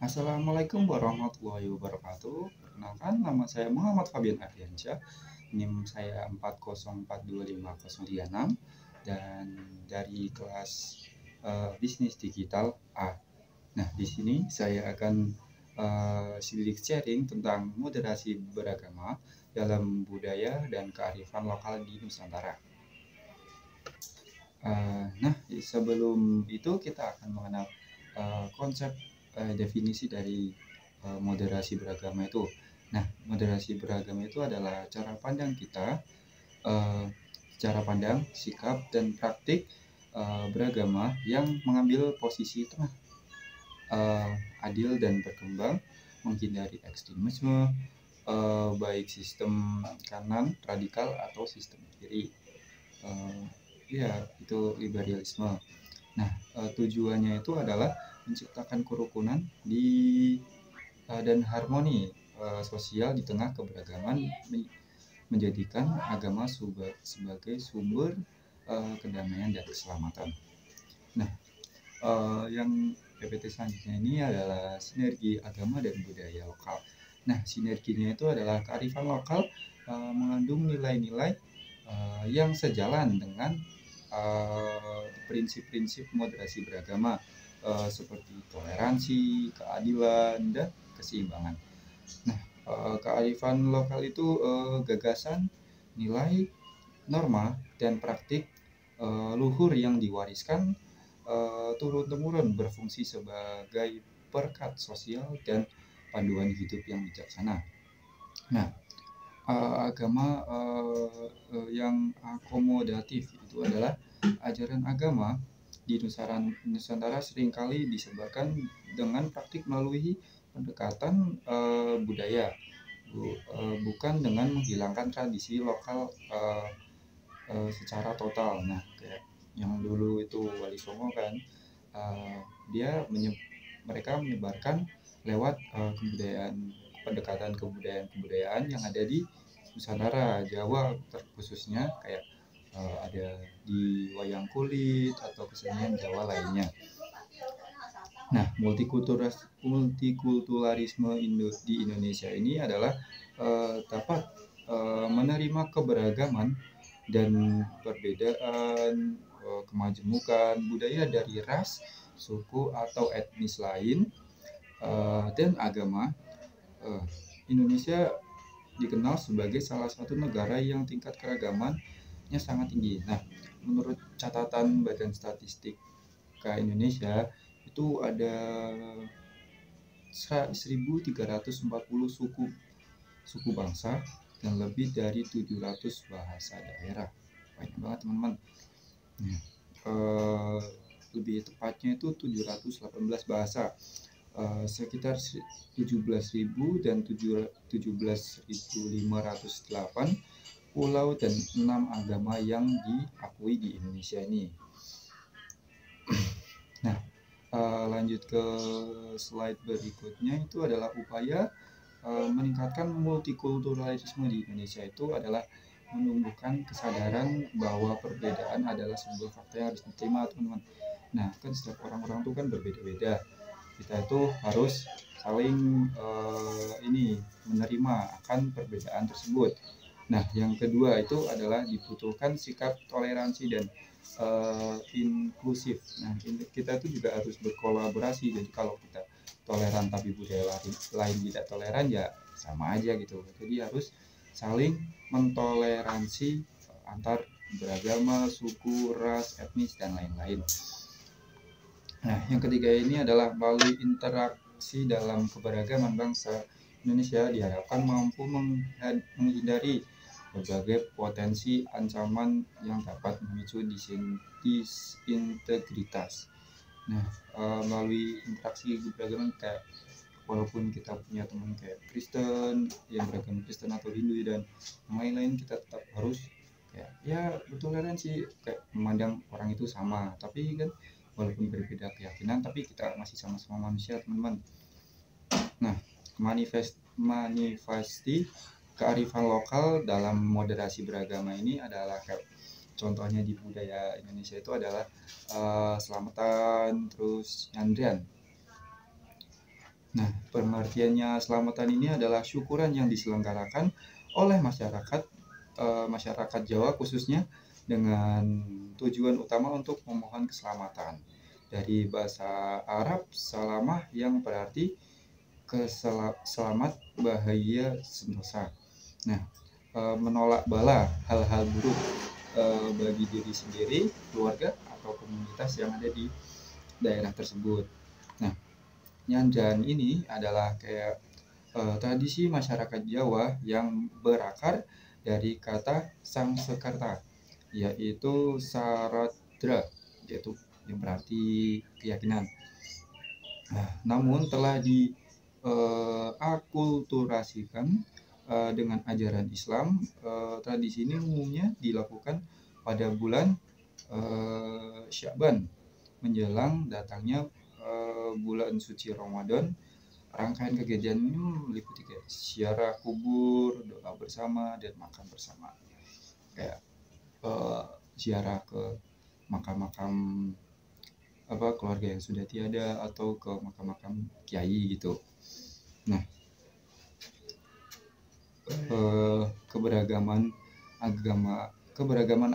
Assalamualaikum warahmatullahi wabarakatuh. Perkenalkan, nama saya Muhammad Fabian Ardiansyah. NIM saya 4042506 dan dari kelas bisnis digital A. Nah, di sini saya akan sedikit sharing tentang moderasi beragama dalam budaya dan kearifan lokal di Nusantara. Nah, sebelum itu kita akan mengenal konsep definisi dari moderasi beragama itu. Nah, moderasi beragama itu adalah cara pandang, sikap, dan praktik beragama yang mengambil posisi tengah, adil dan berkembang, menghindari ekstremisme, baik sistem kanan radikal atau sistem kiri. Ya, itu liberalisme. Nah, tujuannya itu adalah menciptakan kerukunan dan harmoni sosial di tengah keberagaman, menjadikan agama sebagai sumber kedamaian dan keselamatan. Nah, yang PPT selanjutnya ini adalah sinergi agama dan budaya lokal. Nah, sinerginya itu adalah kearifan lokal mengandung nilai-nilai yang sejalan dengan prinsip-prinsip moderasi beragama seperti toleransi, keadilan, dan keseimbangan. Nah, kearifan lokal itu gagasan, nilai, norma, dan praktik luhur yang diwariskan turun-temurun, berfungsi sebagai perkat sosial dan panduan hidup yang bijaksana. Nah, agama yang akomodatif itu adalah ajaran agama di Nusantara seringkali disebarkan dengan praktik melalui pendekatan budaya, bukan dengan menghilangkan tradisi lokal secara total. Nah, kayak yang dulu itu Wali Songo kan, mereka menyebarkan lewat pendekatan kebudayaan yang ada di Nusantara, Jawa khususnya, kayak ada di wayang kulit atau kesenian Jawa lainnya. Nah, multikulturalisme di Indonesia ini adalah dapat menerima keberagaman dan perbedaan, kemajemukan budaya dari ras, suku atau etnis lain, dan agama. Indonesia dikenal sebagai salah satu negara yang tingkat keragamannya sangat tinggi. Nah, menurut catatan Badan Statistik Indonesia itu ada 1.340 suku bangsa dan lebih dari 700 bahasa daerah. Banyak banget, teman-teman. Lebih tepatnya itu 718 bahasa, sekitar 17.000 dan 17.508 pulau dan 6 agama yang diakui di Indonesia ini. Nah, lanjut ke slide berikutnya, itu adalah upaya meningkatkan multikulturalisme di Indonesia itu adalah menumbuhkan kesadaran bahwa perbedaan adalah sebuah fakta yang harus diterima, teman-teman. Nah, kan setiap orang-orang itu kan berbeda-beda. Kita itu harus saling menerima akan perbedaan tersebut. Nah, yang kedua itu adalah dibutuhkan sikap toleransi dan inklusif. Nah, kita itu juga harus berkolaborasi. Jadi kalau kita toleran tapi budaya lain tidak toleran, ya sama aja gitu. Jadi harus saling mentoleransi antar beragama, suku, ras, etnis, dan lain-lain. Nah, yang ketiga ini adalah melalui interaksi dalam keberagaman bangsa Indonesia diharapkan mampu menghindari berbagai potensi ancaman yang dapat memicu disintegritas. Nah, melalui interaksi keberagaman, kayak walaupun kita punya teman kayak Kristen, yang beragama Kristen atau Hindu dan yang lain-lain, kita tetap harus kayak ya bertoleransi, kayak memandang orang itu sama, tapi kan walaupun berbeda keyakinan, tapi kita masih sama-sama manusia, teman-teman. Nah, manifesti kearifan lokal dalam moderasi beragama ini adalah kayak contohnya di budaya Indonesia itu adalah selamatan, terus nyandrian. Nah, pengertiannya selamatan ini adalah syukuran yang diselenggarakan oleh masyarakat Jawa khususnya dengan tujuan utama untuk memohon keselamatan. Dari bahasa Arab salamah yang berarti selamat, bahaya, sentosa. Nah, menolak bala, hal-hal buruk bagi diri sendiri, keluarga, atau komunitas yang ada di daerah tersebut. Nah, Nyanjan ini adalah kayak tradisi masyarakat Jawa yang berakar dari kata Sangsekerta, yaitu Saradra, yaitu yang berarti keyakinan. Nah, namun telah diakulturasikan dengan ajaran Islam. Tradisi ini umumnya dilakukan pada bulan Sya'ban menjelang datangnya bulan suci Ramadan. Rangkaian kegiatan ini meliputi kayak ziarah kubur, doa bersama, dan makan bersama. Kayak ziarah ke makam-makam keluarga yang sudah tiada atau ke makam-makam kiai gitu. Nah, keberagaman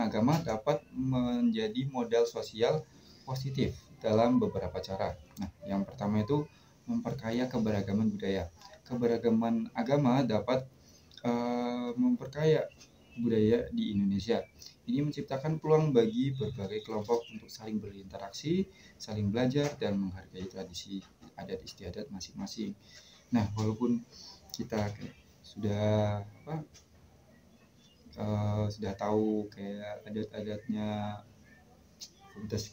agama dapat menjadi modal sosial positif dalam beberapa cara. Nah, yang pertama itu memperkaya keberagaman budaya. Keberagaman agama dapat memperkaya budaya di Indonesia. Ini menciptakan peluang bagi berbagai kelompok untuk saling berinteraksi, saling belajar, dan menghargai tradisi adat istiadat masing-masing. Nah, walaupun kita sudah sudah tahu kayak adat-adatnya komunitas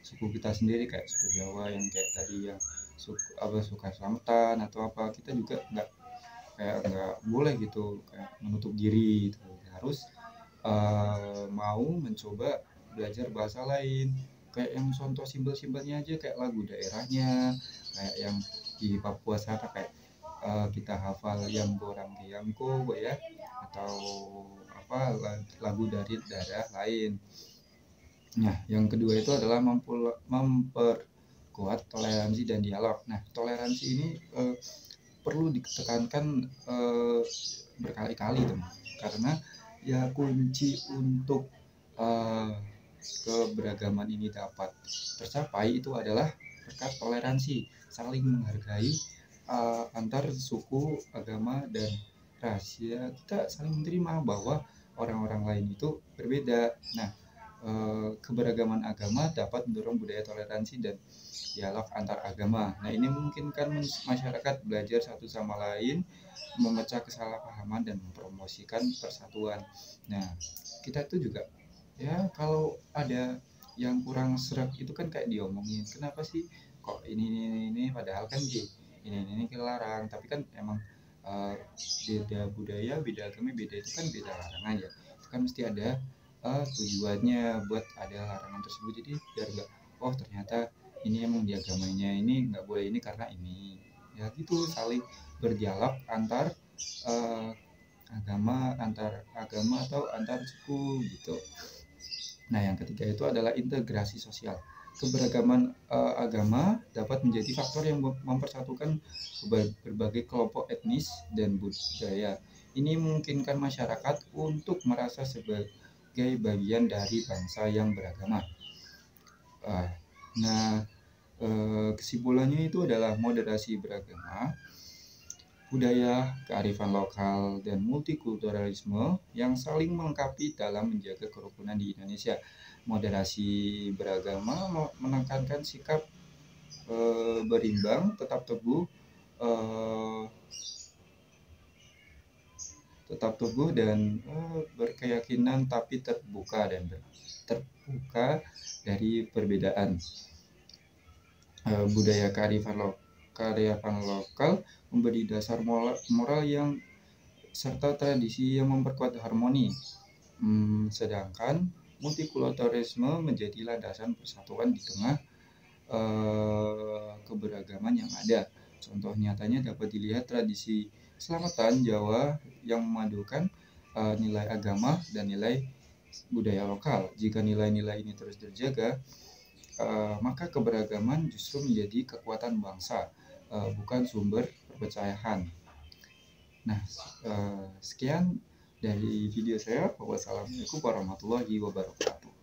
suku kita sendiri, kayak suku Jawa yang kayak tadi yang suka selamatan atau apa, kita juga nggak boleh gitu kayak menutup diri gitu. Harus mau mencoba belajar bahasa lain, kayak yang contoh simpel-simpelnya aja kayak lagu daerahnya, kayak yang di Papua sana kayak kita hafal yang borang yangko ya, atau lagu dari daerah lain. Nah, yang kedua itu adalah memperkuat toleransi dan dialog. Nah, toleransi ini perlu ditekankan berkali-kali, teman, karena ya kunci untuk keberagaman ini dapat tercapai itu adalah berkat toleransi, saling menghargai antar suku, agama, dan ras. Ya, kita saling menerima bahwa orang-orang lain itu berbeda. Nah, keberagaman agama dapat mendorong budaya toleransi dan dialog antar agama. Nah, ini memungkinkan masyarakat belajar satu sama lain, memecah kesalahpahaman, dan mempromosikan persatuan. Nah, kita tuh juga ya kalau ada yang kurang serak itu kan kayak diomongin, kenapa sih kok ini padahal kan ini larang, tapi kan emang beda budaya, beda agama, beda itu kan beda larangan ya. Itu kan mesti ada tujuannya buat ada larangan tersebut, jadi biar nggak ternyata ini emang di agamanya ini nggak boleh ini karena ini, ya gitu, saling berdialog antar antar agama atau antar suku gitu. Nah, yang ketiga itu adalah integrasi sosial. Keberagaman agama dapat menjadi faktor yang mempersatukan berbagai kelompok etnis dan budaya. Ini memungkinkan masyarakat untuk merasa sebagai bagian dari bangsa yang beragama. Kesimpulannya itu adalah moderasi beragama, budaya, kearifan lokal, dan multikulturalisme yang saling melengkapi dalam menjaga kerukunan di Indonesia. Moderasi beragama menekankan sikap berimbang, tetap teguh dan berkeyakinan, tapi terbuka dari perbedaan. Budaya kearifan lokal memberi dasar moral yang serta tradisi yang memperkuat harmoni, sedangkan multikulturalisme menjadi landasan persatuan di tengah keberagaman yang ada. Contoh nyatanya dapat dilihat tradisi selamatan Jawa yang memadukan nilai agama dan nilai budaya lokal. Jika nilai-nilai ini terus terjaga, maka keberagaman justru menjadi kekuatan bangsa, bukan sumber perpecahan. Nah, sekian dari video saya. Wassalamualaikum warahmatullahi wabarakatuh.